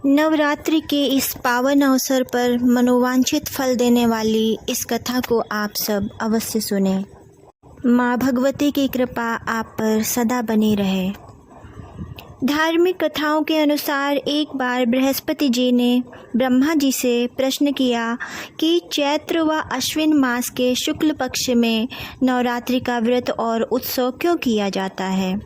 नवरात्रि के इस पावन अवसर पर मनोवांछित फल देने वाली इस कथा को आप सब अवश्य सुने। माँ भगवती की कृपा आप पर सदा बनी रहे। धार्मिक कथाओं के अनुसार एक बार बृहस्पति जी ने ब्रह्मा जी से प्रश्न किया कि चैत्र व अश्विन मास के शुक्ल पक्ष में नवरात्रि का व्रत और उत्सव क्यों किया जाता है,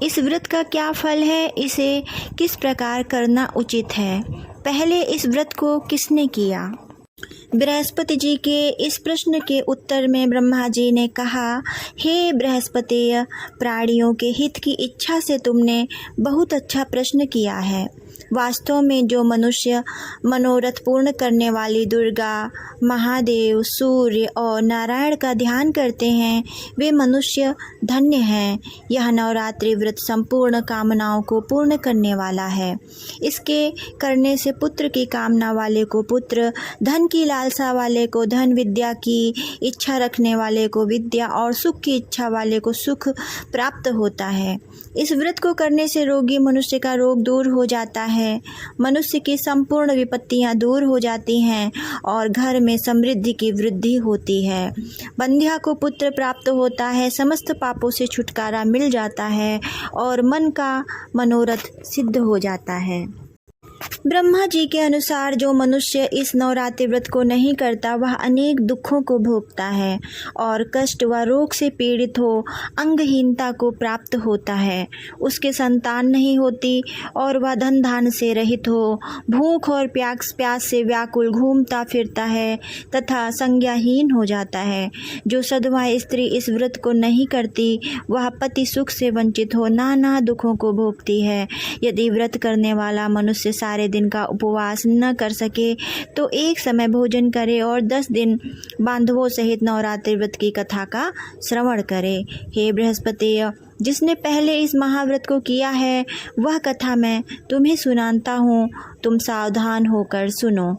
इस व्रत का क्या फल है, इसे किस प्रकार करना उचित है, पहले इस व्रत को किसने किया। बृहस्पति जी के इस प्रश्न के उत्तर में ब्रह्मा जी ने कहा, हे बृहस्पति, प्राणियों के हित की इच्छा से तुमने बहुत अच्छा प्रश्न किया है। वास्तव में जो मनुष्य मनोरथ पूर्ण करने वाली दुर्गा, महादेव, सूर्य और नारायण का ध्यान करते हैं, वे मनुष्य धन्य हैं। यह नवरात्रि व्रत संपूर्ण कामनाओं को पूर्ण करने वाला है। इसके करने से पुत्र की कामना वाले को पुत्र, धन की लालसा वाले को धन, विद्या की इच्छा रखने वाले को विद्या और सुख की इच्छा वाले को सुख प्राप्त होता है। इस व्रत को करने से रोगी मनुष्य का रोग दूर हो जाता है, मनुष्य की संपूर्ण विपत्तियां दूर हो जाती हैं और घर में समृद्धि की वृद्धि होती है। बंध्या को पुत्र प्राप्त होता है, समस्त पापों से छुटकारा मिल जाता है और मन का मनोरथ सिद्ध हो जाता है। ब्रह्मा जी के अनुसार जो मनुष्य इस नवरात्रि व्रत को नहीं करता वह अनेक दुखों को भोगता है और कष्ट व रोग से पीड़ित हो अंगहीनता को प्राप्त होता है। उसके संतान नहीं होती और वह धन धान से रहित हो भूख और प्यास से व्याकुल घूमता फिरता है तथा संज्ञाहीन हो जाता है। जो सधवा स्त्री इस व्रत को नहीं करती वह पति सुख से वंचित हो नाना दुखों को भोगती है। यदि व्रत करने वाला मनुष्य सारे दिन का उपवास न कर सके तो एक समय भोजन करे और 10 दिन बांधवों सहित नवरात्रि व्रत की कथा का श्रवण करे। हे बृहस्पति, जिसने पहले इस महाव्रत को किया है वह कथा मैं तुम्हें सुनाता हूँ, तुम सावधान होकर सुनो।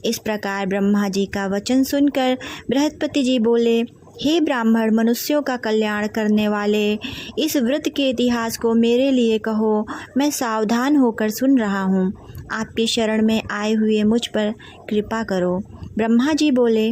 इस प्रकार ब्रह्मा जी का वचन सुनकर बृहस्पति जी बोले, हे ब्राह्मण, मनुष्यों का कल्याण करने वाले इस व्रत के इतिहास को मेरे लिए कहो, मैं सावधान होकर सुन रहा हूँ। आपके शरण में आए हुए मुझ पर कृपा करो। ब्रह्मा जी बोले,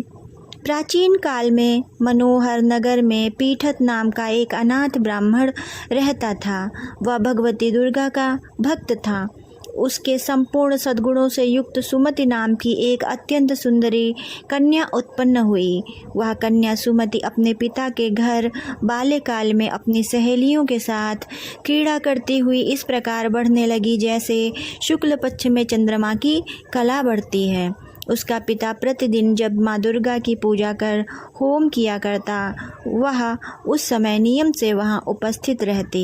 प्राचीन काल में मनोहर नगर में पीठत नाम का एक अनाथ ब्राह्मण रहता था। वह भगवती दुर्गा का भक्त था। उसके संपूर्ण सद्गुणों से युक्त सुमति नाम की एक अत्यंत सुंदरी कन्या उत्पन्न हुई। वह कन्या सुमति अपने पिता के घर बाल्यकाल में अपनी सहेलियों के साथ क्रीड़ा करती हुई इस प्रकार बढ़ने लगी जैसे शुक्ल पक्ष में चंद्रमा की कला बढ़ती है। उसका पिता प्रतिदिन जब माँ दुर्गा की पूजा कर होम किया करता वह उस समय नियम से वहाँ उपस्थित रहती।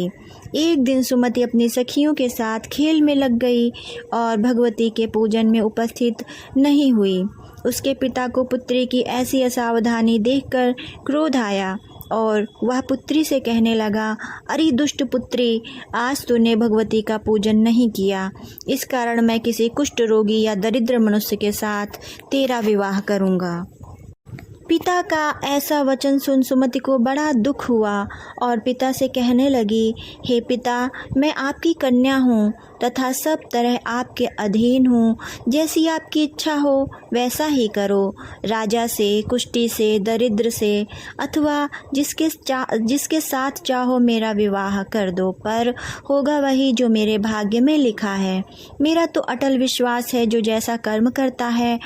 एक दिन सुमति अपनी सखियों के साथ खेल में लग गई और भगवती के पूजन में उपस्थित नहीं हुई। उसके पिता को पुत्री की ऐसी असावधानी देखकर क्रोध आया और वह पुत्री से कहने लगा, अरे दुष्ट पुत्री, आज तूने भगवती का पूजन नहीं किया, इस कारण मैं किसी कुष्ठ रोगी या दरिद्र मनुष्य के साथ तेरा विवाह करूँगा। पिता का ऐसा वचन सुन सुमति को बड़ा दुख हुआ और पिता से कहने लगी, हे पिता, मैं आपकी कन्या हूँ तथा सब तरह आपके अधीन हूँ। जैसी आपकी इच्छा हो वैसा ही करो। राजा से, कुष्ठी से, दरिद्र से अथवा जिसके साथ चाहो मेरा विवाह कर दो, पर होगा वही जो मेरे भाग्य में लिखा है। मेरा तो अटल विश्वास है जो जैसा कर्म करता है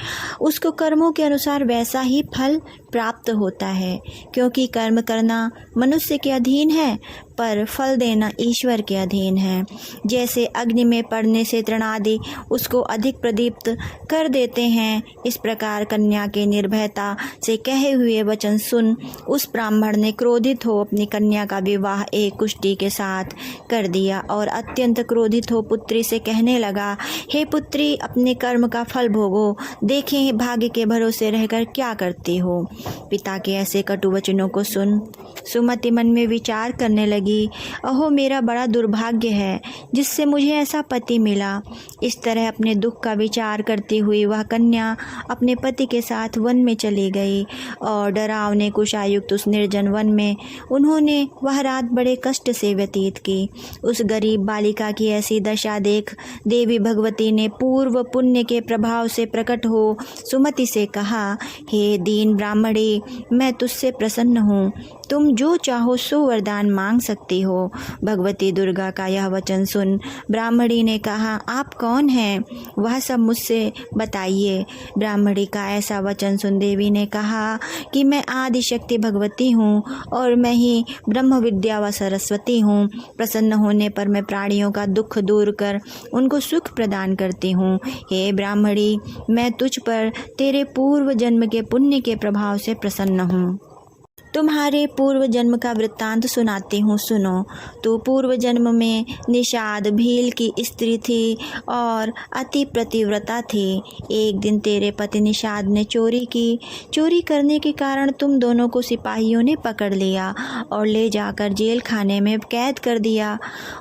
उसको कर्मों के अनुसार वैसा ही फल प्राप्त होता है, क्योंकि कर्म करना मनुष्य के अधीन है पर फल देना ईश्वर के अधीन है। जैसे अग्नि में पड़ने से तृणादि उसको अधिक प्रदीप्त कर देते हैं, इस प्रकार कन्या के निर्भयता से कहे हुए वचन सुन उस ब्राह्मण ने क्रोधित हो अपनी कन्या का विवाह एक कुष्ठी के साथ कर दिया और अत्यंत क्रोधित हो पुत्री से कहने लगा, हे पुत्री, अपने कर्म का फल भोगो, देखें भाग्य के भरोसे रहकर क्या करती हो। पिता के ऐसे कटु वचनों को सुन सुमति मन में विचार करने लगी, अहो मेरा बड़ा दुर्भाग्य है जिससे मुझे ऐसा पति मिला। इस तरह अपने दुख का विचार करती हुई वह कन्या अपने पति के साथ वन में चली गई और डरावने कुशायुक्त उस निर्जन वन में उन्होंने वह रात बड़े कष्ट से व्यतीत की। उस गरीब बालिका की ऐसी दशा देख देवी भगवती ने पूर्व पुण्य के प्रभाव से प्रकट हो सुमति से कहा, हे दीन ब्राह्मणी, मैं तुझसे प्रसन्न हूँ, तुम जो चाहो सो वरदान मांग सकती हो। भगवती दुर्गा का यह वचन सुन ब्राह्मणी ने कहा, आप कौन हैं, वह सब मुझसे बताइए। ब्राह्मणी का ऐसा वचन सुन देवी ने कहा कि मैं आदिशक्ति भगवती हूँ और मैं ही ब्रह्म विद्या व सरस्वती हूँ। प्रसन्न होने पर मैं प्राणियों का दुख दूर कर उनको सुख प्रदान करती हूँ। हे ब्राह्मणी, मैं तुझ पर तेरे पूर्व जन्म के पुण्य के प्रभाव से प्रसन्न हूँ। तुम्हारे पूर्व जन्म का वृत्तांत सुनाती हूँ, सुनो। तो पूर्व जन्म में निषाद भील की स्त्री थी और अति प्रतिव्रता थी। एक दिन तेरे पति निषाद ने चोरी की। चोरी करने के कारण तुम दोनों को सिपाहियों ने पकड़ लिया और ले जाकर जेल खाने में कैद कर दिया।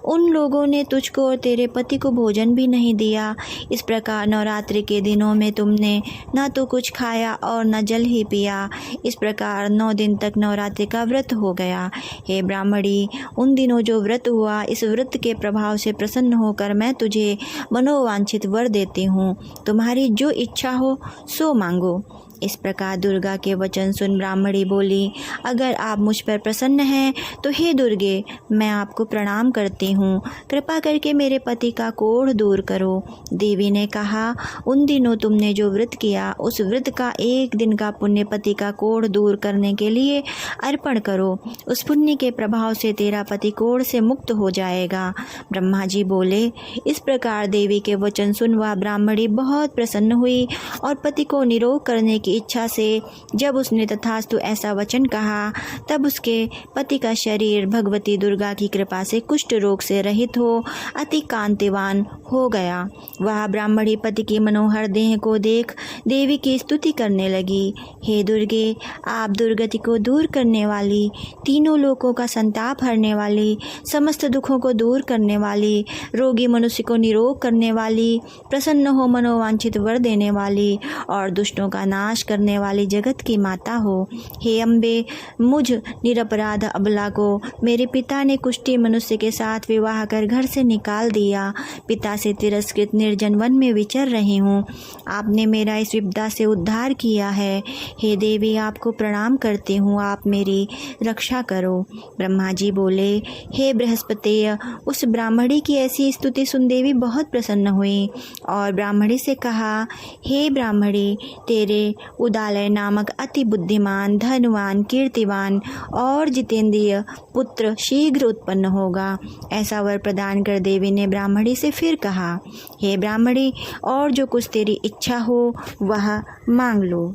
उन लोगों ने तुझको और तेरे पति को भोजन भी नहीं दिया। इस प्रकार नवरात्रि के दिनों में तुमने न तो कुछ खाया और न जल ही पिया। इस प्रकार 9 दिन तक नवरात्रि का व्रत हो गया। हे ब्राह्मणी, उन दिनों जो व्रत हुआ, इस व्रत के प्रभाव से प्रसन्न होकर मैं तुझे मनोवांछित वर देती हूँ। तुम्हारी जो इच्छा हो सो मांगो। इस प्रकार दुर्गा के वचन सुन ब्राह्मणी बोली, अगर आप मुझ पर प्रसन्न हैं तो हे दुर्गे, मैं आपको प्रणाम करती हूँ। कृपा करके मेरे पति का कोढ़ दूर करो। देवी ने कहा, उन दिनों तुमने जो व्रत किया उस व्रत का 1 दिन का पुण्य पति का कोढ़ दूर करने के लिए अर्पण करो। उस पुण्य के प्रभाव से तेरा पति कोढ़ से मुक्त हो जाएगा। ब्रह्मा जी बोले। इस प्रकार देवी के वचन सुन वह ब्राह्मणी बहुत प्रसन्न हुई और पति को निरोग करने की इच्छा से जब उसने तथास्तु ऐसा वचन कहा, तब उसके पति का शरीर भगवती दुर्गा की कृपा से कुष्ठ रोग से रहित हो अति कांतिवान हो गया। वह ब्राह्मणी पति की मनोहर देह को देख देवी की स्तुति करने लगी। हे दुर्गे, आप दुर्गति को दूर करने वाली, तीनों लोकों का संताप हरने वाली, समस्त दुखों को दूर करने वाली, रोगी मनुष्य को निरोग करने वाली, प्रसन्न हो मनोवांछित वर देने वाली और दुष्टों का नाश करने वाली जगत की माता हो। हे अम्बे, मुझ निरपराध अबला को मेरे पिता ने कुष्ठी मनुष्य के साथ विवाह कर घर से निकाल दिया। पिता से तिरस्कृत निर्जन वन में विचर रही हूँ। आपने मेरा इस विपदा से उद्धार किया है। हे देवी, आपको प्रणाम करती हूँ, आप मेरी रक्षा करो। ब्रह्मा जी बोले, हे बृहस्पतेय, उस ब्राह्मणी की ऐसी स्तुति सुन देवी बहुत प्रसन्न हुई और ब्राह्मणी से कहा, हे ब्राह्मणी, तेरे उदालय नामक अति बुद्धिमान, धनवान, कीर्तिवान और जितेंद्रिय पुत्र शीघ्र उत्पन्न होगा। ऐसा वर प्रदान कर देवी ने ब्राह्मणी से फिर कहा, हे ब्राह्मणी, और जो कुछ तेरी इच्छा हो वह मांग लो।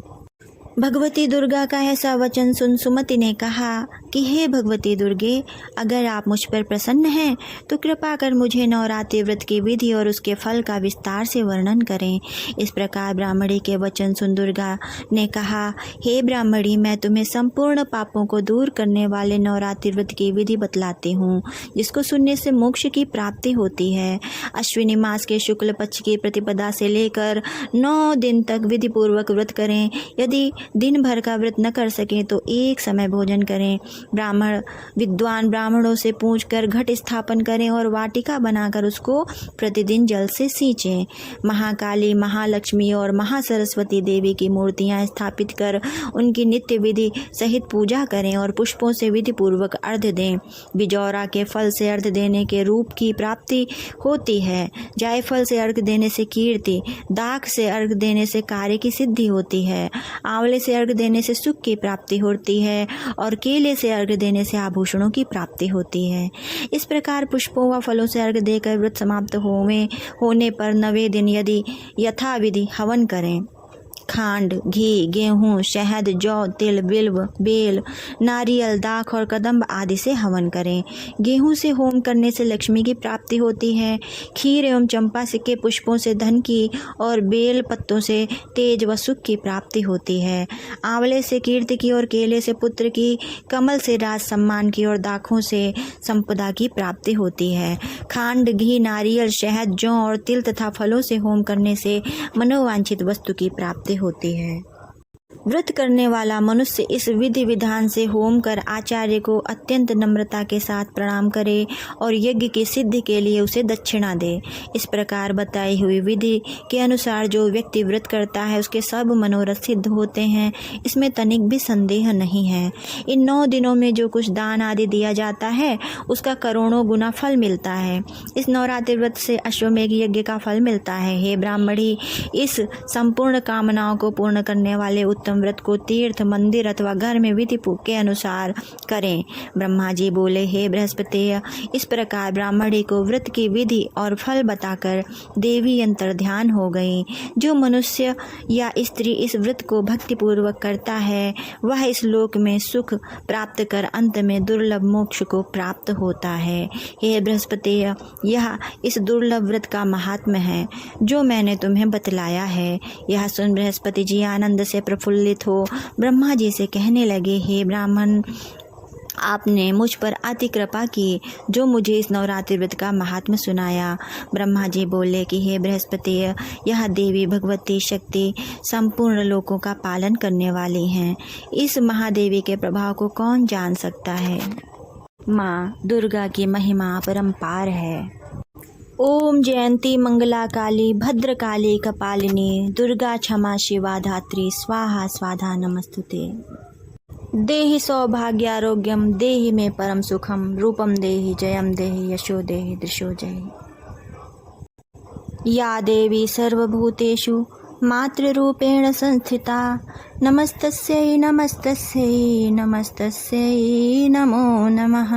भगवती दुर्गा का ऐसा वचन सुन सुमति ने कहा कि हे भगवती दुर्गे, अगर आप मुझ पर प्रसन्न हैं तो कृपा कर मुझे नवरात्रि व्रत की विधि और उसके फल का विस्तार से वर्णन करें। इस प्रकार ब्राह्मणी के वचन सुन दुर्गा ने कहा, हे ब्राह्मणी, मैं तुम्हें संपूर्ण पापों को दूर करने वाले नवरात्रि व्रत की विधि बतलाती हूँ, जिसको सुनने से मोक्ष की प्राप्ति होती है। अश्विनी मास के शुक्ल पक्ष की प्रतिपदा से लेकर 9 दिन तक विधि पूर्वक व्रत करें। यदि दिन भर का व्रत न कर सकें तो एक समय भोजन करें। ब्राह्मण विद्वान ब्राह्मणों से पूछकर घट स्थापन करें और वाटिका बनाकर उसको प्रतिदिन जल से सींचें। महाकाली, महालक्ष्मी और महासरस्वती देवी की मूर्तियां स्थापित कर उनकी नित्य विधि सहित पूजा करें और पुष्पों से विधि पूर्वक अर्घ्य दें। बिजौरा के फल से अर्घ्य देने के रूप की प्राप्ति होती है। जायफल से अर्घ्य देने से कीर्ति, दाख से अर्घ्य देने से कार्य की सिद्धि होती है, आंवले से अर्घ्य देने से सुख की प्राप्ति होती है और केले से अर्घ्य देने से आभूषणों की प्राप्ति होती है। इस प्रकार पुष्पों व फलों से अर्घ्य देकर व्रत समाप्त होने पर 9वें दिन यदि यथाविधि हवन करें। खांड, घी, गेहूँ, शहद, जौ, तिल, बिल्व, बेल, नारियल, दाख और कदम्ब आदि से हवन करें। गेहूँ से होम करने से लक्ष्मी की प्राप्ति होती है। खीर एवं चंपा के पुष्पों से धन की और बेल पत्तों से तेज व सुख की प्राप्ति होती है। आंवले से कीर्ति की और केले से पुत्र की, कमल से राज सम्मान की और दाखों से संपदा की प्राप्ति होती है। खांड, घी, नारियल, शहद, जौ और तिल तथा फलों से होम करने से मनोवांछित वस्तु की प्राप्ति होती है। व्रत करने वाला मनुष्य इस विधि विधान से होम कर आचार्य को अत्यंत नम्रता के साथ प्रणाम करे और यज्ञ की सिद्धि के लिए उसे दक्षिणा दे। इस प्रकार बताई हुई विधि के अनुसार जो व्यक्ति व्रत करता है उसके सब मनोरथ सिद्ध होते हैं, इसमें तनिक भी संदेह नहीं है। इन 9 दिनों में जो कुछ दान आदि दिया जाता है उसका करोड़ों गुना फल मिलता है। इस नवरात्रि व्रत से अश्वमेघ यज्ञ का फल मिलता है। हे ब्राह्मणी, इस संपूर्ण कामनाओं को पूर्ण करने वाले उत्तम व्रत को तीर्थ, मंदिर अथवा घर में विधि के अनुसार करें। ब्रह्मा जी बोले, हे बृहस्पति, इस प्रकार ब्राह्मणी को व्रत की विधि और फल बताकर देवी अंतर ध्यान हो गई। जो मनुष्य या स्त्री इस व्रत को भक्तिपूर्वक करता है वह इस लोक में सुख प्राप्त कर अंत में दुर्लभ मोक्ष को प्राप्त होता है। हे बृहस्पति, यह इस दुर्लभ व्रत का महात्म्य है जो मैंने तुम्हें बतलाया है। यह सुन बृहस्पति जी आनंद से प्रफुल्लित हो ब्रह्मा जी से कहने लगे, हे ब्राह्मण, आपने मुझ पर अति कृपा की जो मुझे इस नवरात्रि व्रत का महात्म्य सुनाया। ब्रह्मा जी बोले कि हे बृहस्पति, यह देवी भगवती शक्ति संपूर्ण लोकों का पालन करने वाली हैं। इस महादेवी के प्रभाव को कौन जान सकता है। माँ दुर्गा की महिमा परम्पार है। ओम जयंती मंगला काली भद्रकाली कपालिनी दुर्गा क्षमा शिवा धात्री स्वाहा स्वाधा नमस्तुते। देहि सौभाग्यारोग्यम देहि मे परम सुखम रूपम देहि जयम देहि यशो देहि दृशो जय। या देवी सर्वभूतेषु मातृरूपेण संस्थिता नमस्तस्यै नमस्तस्यै नमस्तस्यै नमो नमः।